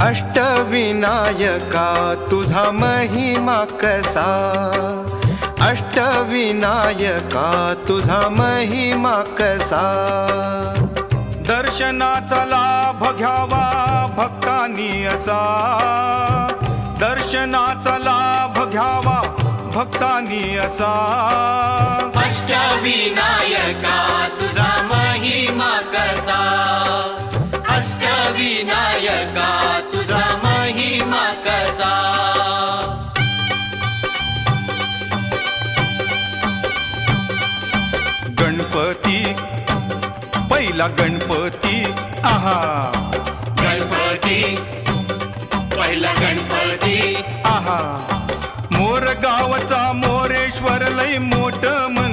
अष्टविनायका तुझा महिमा कसा, अष्टविनायका तुझा महिमा कसा। दर्शनाचा लाभ घ्यावा भक्तांनी असा, दर्शनाचा लाभ घ्यावा भक्तांनी असा। अष्टविनायका तुझा महिमा कसा, अष्टविनायका तुझा महिमा कसा। गणपती पहिला गणपती आहा, गणपती पहिला गणपती आहा। मोर गावचा मोरेश्वर लय मोठ मंदिर